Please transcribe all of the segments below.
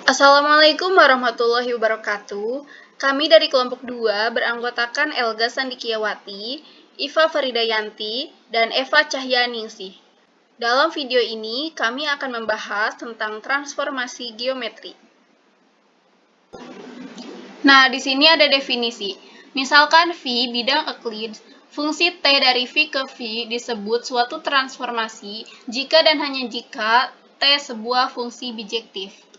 Assalamualaikum warahmatullahi wabarakatuh. Kami dari kelompok 2 beranggotakan Elga Sandikiawati, Iva Faridayanti, dan Eva Cahyaningsih. Dalam video ini, kami akan membahas tentang transformasi geometri. Nah, di sini ada definisi. Misalkan V bidang Euclid, fungsi T dari V ke V disebut suatu transformasi jika dan hanya jika T sebuah fungsi bijektif.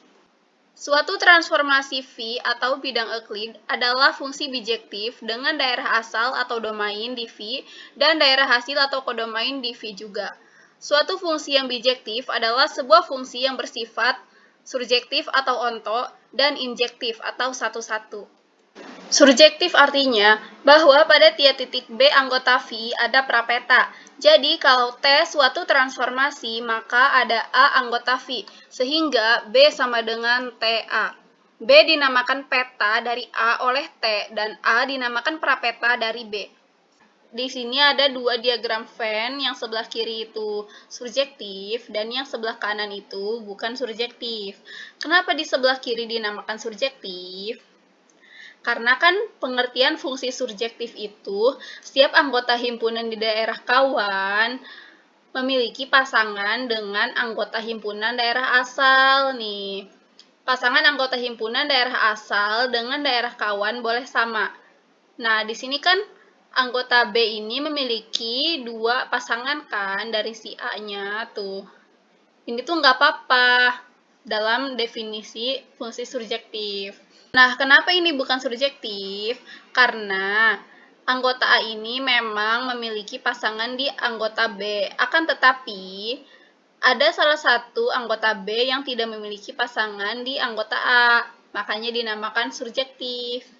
Suatu transformasi V atau bidang Euclid adalah fungsi bijektif dengan daerah asal atau domain di V dan daerah hasil atau kodomain di V juga. Suatu fungsi yang bijektif adalah sebuah fungsi yang bersifat surjektif atau onto dan injektif atau satu-satu. Surjektif artinya bahwa pada tiap titik B anggota V ada prapeta. Jadi kalau T suatu transformasi, maka ada A anggota V, sehingga B sama dengan TA. B dinamakan peta dari A oleh T, dan A dinamakan prapeta dari B. Di sini ada dua diagram Venn, yang sebelah kiri itu surjektif, dan yang sebelah kanan itu bukan surjektif. Kenapa di sebelah kiri dinamakan surjektif? Karena kan pengertian fungsi surjektif itu, setiap anggota himpunan di daerah kawan memiliki pasangan dengan anggota himpunan daerah asal nih. Pasangan anggota himpunan daerah asal dengan daerah kawan boleh sama. Nah, di sini kan anggota B ini memiliki dua pasangan kan dari si A-nya tuh. Ini tuh nggak apa-apa dalam definisi fungsi surjektif. Nah, kenapa ini bukan surjektif? Karena anggota A ini memang memiliki pasangan di anggota B. Akan tetapi, ada salah satu anggota B yang tidak memiliki pasangan di anggota A. Makanya dinamakan surjektif.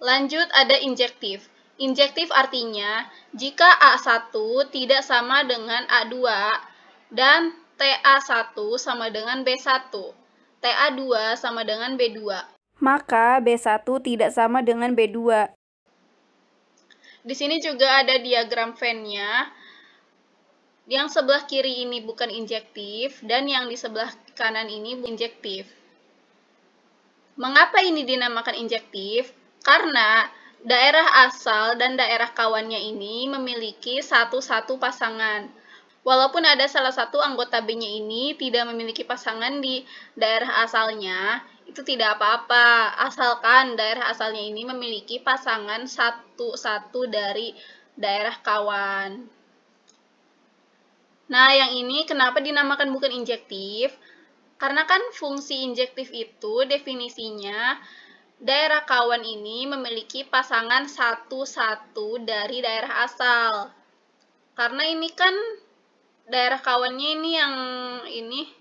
Lanjut ada injektif. Injektif artinya jika A1 tidak sama dengan A2 dan TA1 sama dengan B1. TA2 sama dengan B2. Maka B1 tidak sama dengan B2. Di sini juga ada diagram Venn-nya. Yang sebelah kiri ini bukan injektif dan yang di sebelah kanan ini injektif. Mengapa ini dinamakan injektif? Karena daerah asal dan daerah kawannya ini memiliki satu-satu pasangan. Walaupun ada salah satu anggota B-nya ini tidak memiliki pasangan di daerah asalnya, itu tidak apa-apa, asalkan daerah asalnya ini memiliki pasangan satu-satu dari daerah kawan. Nah, yang ini kenapa dinamakan bukan injektif? Karena kan fungsi injektif itu definisinya daerah kawan ini memiliki pasangan satu-satu dari daerah asal. Karena ini kan daerah kawannya ini yang ini,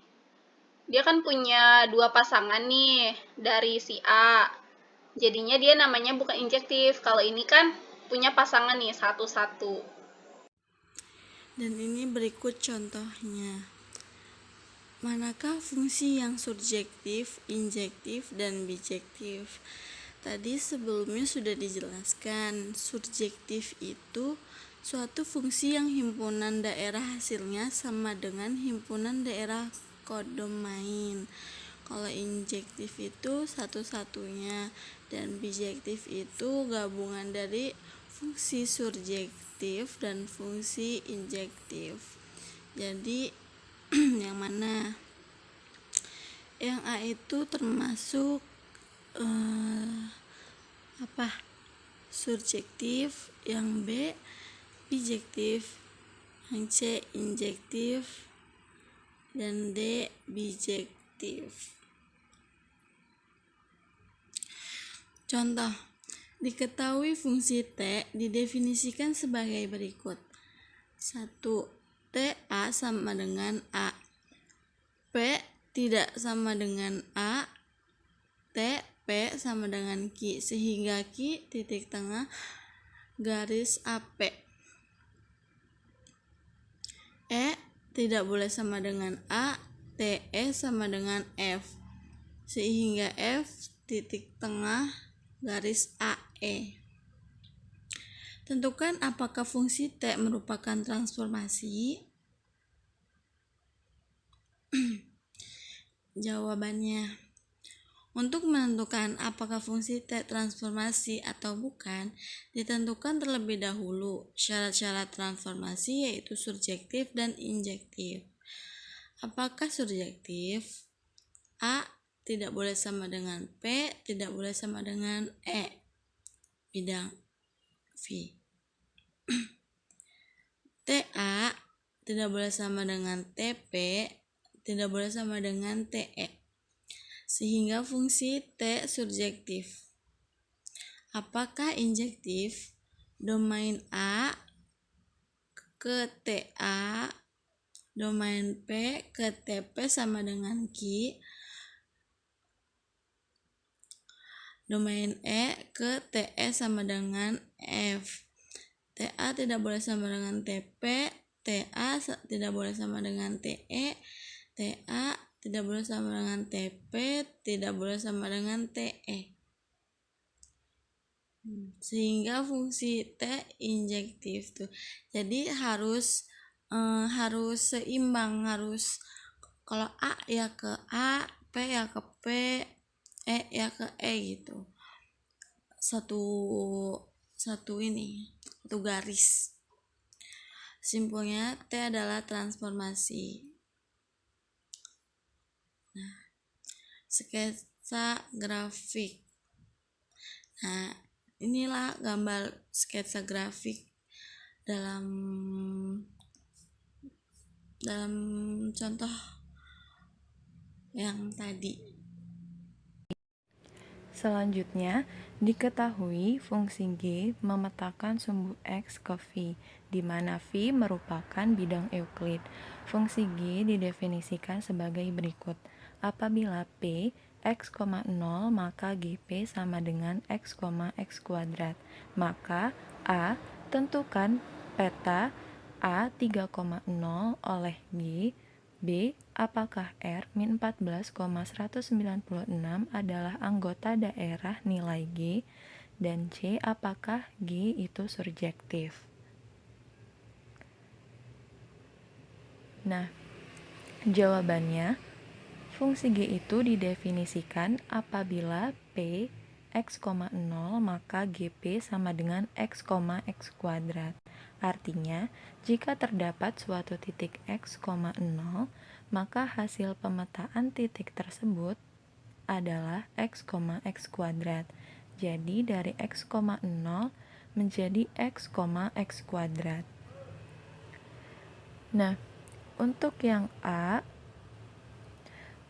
dia kan punya dua pasangan nih dari si A. Jadinya dia namanya bukan injektif. Kalau ini kan punya pasangan nih satu-satu. Dan ini berikut contohnya. Manakah fungsi yang surjektif, injektif, dan bijektif? Tadi sebelumnya sudah dijelaskan, surjektif itu suatu fungsi yang himpunan daerah hasilnya sama dengan himpunan daerah kodomain. Kalau injektif itu satu-satunya, dan bijektif itu gabungan dari fungsi surjektif dan fungsi injektif. Jadi yang mana? Yang A itu termasuk surjektif, yang B bijektif, yang C injektif, dan D bijektif. Contoh, diketahui fungsi T didefinisikan sebagai berikut. 1. TA sama dengan A. P tidak sama dengan A. T, P sama dengan Q, sehingga Q titik tengah garis AP. E tidak boleh sama dengan A. TE sama dengan F, sehingga F titik tengah garis AE. Tentukan apakah fungsi T merupakan transformasi. Jawabannya, untuk menentukan apakah fungsi T transformasi atau bukan, ditentukan terlebih dahulu syarat-syarat transformasi yaitu surjektif dan injektif. Apakah surjektif? A tidak boleh sama dengan P, tidak boleh sama dengan E. Bidang V. TA tidak boleh sama dengan TP, tidak boleh sama dengan TE. Sehingga fungsi T surjektif. Apakah injektif? Domain A ke TA, domain P ke TP sama dengan Q, domain E ke TE sama dengan F. TA tidak boleh sama dengan TP, TA tidak boleh sama dengan TE, TA tidak boleh sama dengan TP, tidak boleh sama dengan TE. Sehingga fungsi T injektif tuh. Jadi harus seimbang, harus kalau A ya ke A, P ya ke P, E ya ke E gitu. Satu garis. Simpelnya T adalah transformasi. Nah, sketsa grafik. Nah, inilah gambar sketsa grafik dalam contoh yang tadi. Selanjutnya, diketahui fungsi G memetakan sumbu X ke V, di mana V merupakan bidang Euclid. Fungsi G didefinisikan sebagai berikut. Apabila P X, 0, maka GP sama dengan X, X kuadrat. Maka A, tentukan peta A 3,0 oleh G. B. Apakah R min 14,196 adalah anggota daerah nilai G? Dan C. Apakah G itu surjektif? Nah, jawabannya, fungsi G itu didefinisikan apabila P X, 0, maka GP sama dengan X, X kuadrat. Artinya, jika terdapat suatu titik X, 0, maka hasil pemetaan titik tersebut adalah X, X kuadrat. Jadi, dari X, 0 menjadi X, X kuadrat. Nah, untuk yang A,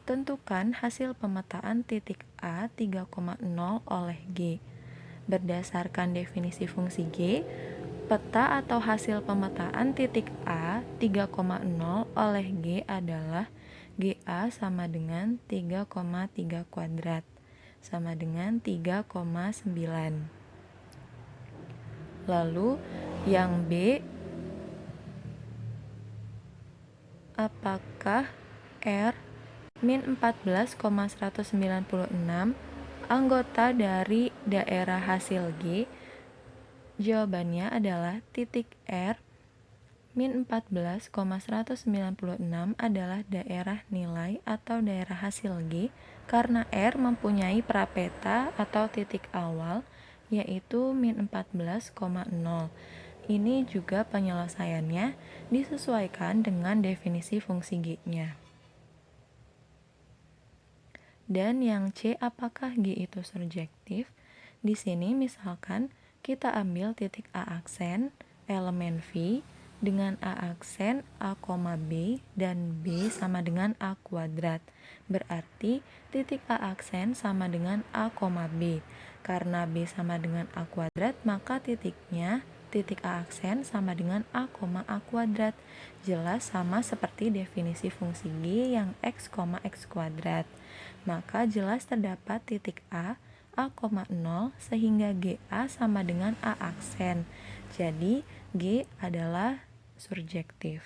tentukan hasil pemetaan titik A 3,0 oleh G. Berdasarkan definisi fungsi G, peta atau hasil pemetaan titik A 3,0 oleh G adalah GA sama dengan 3,3 kuadrat, sama dengan 3,9. Lalu yang B, apakah R min 14,196 anggota dari daerah hasil G? Jawabannya adalah titik R min 14,196 adalah daerah nilai atau daerah hasil G karena R mempunyai prapeta atau titik awal yaitu min 14,0. Ini juga penyelesaiannya disesuaikan dengan definisi fungsi G-nya. Dan yang C, apakah G itu surjektif? Di sini misalkan kita ambil titik A aksen, elemen V, dengan A aksen A, B, dan B sama dengan A kuadrat. Berarti titik A aksen sama dengan A, B. Karena B sama dengan A kuadrat, maka titik A aksen sama dengan A, A kuadrat. Jelas sama seperti definisi fungsi G yang X, X kuadrat. Maka jelas terdapat titik A, 0 sehingga GA sama dengan A aksen. Jadi G adalah surjektif.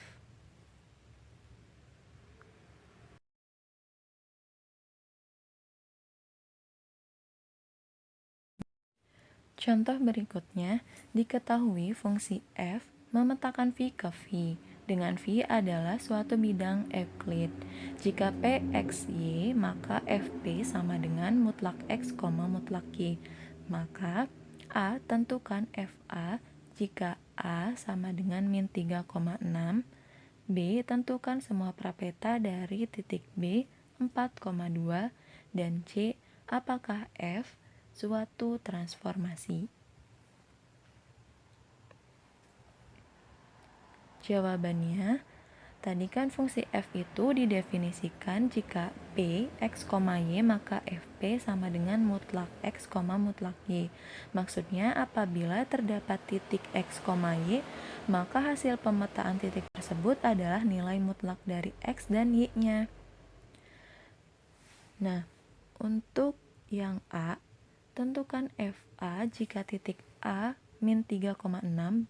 Contoh berikutnya, diketahui fungsi F memetakan V ke V. dengan V adalah suatu bidang Euclid. Jika P X Y, maka FP sama dengan mutlak X, mutlak Y. Maka A tentukan FA jika A sama dengan min 3,6. B tentukan semua prapeta dari titik B 4,2. Dan C, apakah F suatu transformasi? Jawabannya, tadi kan fungsi f itu didefinisikan jika P, x, y, maka fp sama dengan mutlak x, mutlak y. Maksudnya apabila terdapat titik x, y, maka hasil pemetaan titik tersebut adalah nilai mutlak dari x dan y-nya. Nah, untuk yang A, tentukan fa jika titik A min 3,6,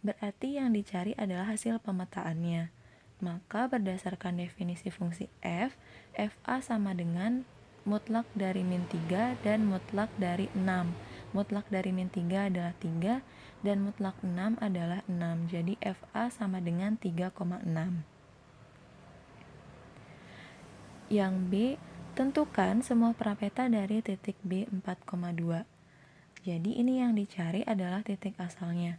berarti yang dicari adalah hasil pemetaannya. Maka berdasarkan definisi fungsi f, fa sama dengan mutlak dari min 3 dan mutlak dari 6. Mutlak dari min 3 adalah 3 dan mutlak 6 adalah 6. Jadi fa sama dengan 3,6. Yang B, tentukan semua prapeta dari titik B 4,2. Jadi ini yang dicari adalah titik asalnya.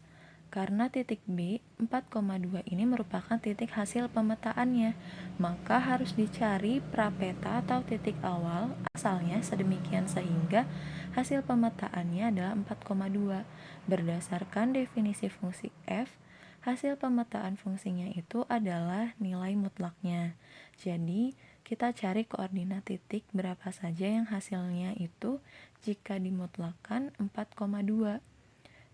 Karena titik B 4,2 ini merupakan titik hasil pemetaannya, maka harus dicari prapeta atau titik awal asalnya sedemikian sehingga hasil pemetaannya adalah 4,2. Berdasarkan definisi fungsi f, hasil pemetaan fungsinya itu adalah nilai mutlaknya. Jadi kita cari koordinat titik berapa saja yang hasilnya itu jika dimutlakan 4,2.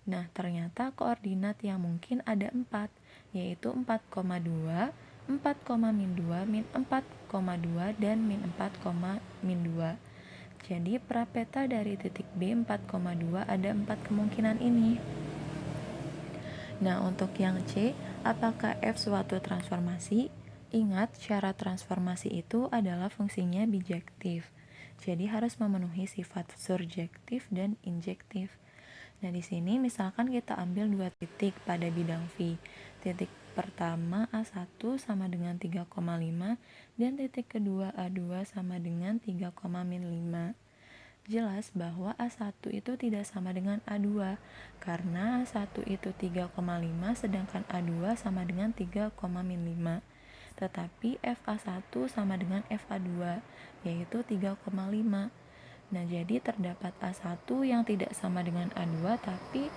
Nah, ternyata koordinat yang mungkin ada 4, yaitu 4,2, 4,-2, min 4,2, dan min 4,-2. Jadi, prapeta dari titik B 4,2 ada 4 kemungkinan ini. Nah, untuk yang C, apakah F suatu transformasi? Ingat, syarat transformasi itu adalah fungsinya bijektif. Jadi, harus memenuhi sifat surjektif dan injektif. Nah, di sini misalkan kita ambil dua titik pada bidang V. Titik pertama A1 sama dengan 3,5 dan titik kedua A2 sama dengan 3,-5. Jelas bahwa A1 itu tidak sama dengan A2 karena A1 itu 3,5 sedangkan A2 sama dengan 3,-5. Tetapi FA1 sama dengan FA2 yaitu 3,5. Nah, jadi terdapat A1 yang tidak sama dengan A2, tapi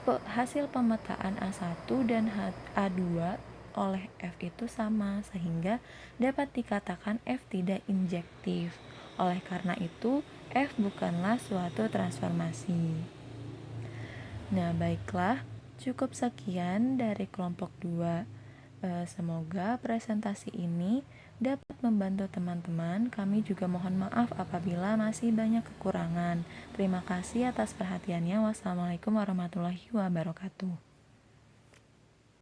hasil pemetaan A1 dan A2 oleh F itu sama, sehingga dapat dikatakan F tidak injektif. Oleh karena itu, F bukanlah suatu transformasi. Nah, baiklah, cukup sekian dari kelompok 2. Semoga presentasi ini dapat membantu teman-teman. Kami juga mohon maaf apabila masih banyak kekurangan. Terima kasih atas perhatiannya. Wassalamualaikum warahmatullahi wabarakatuh.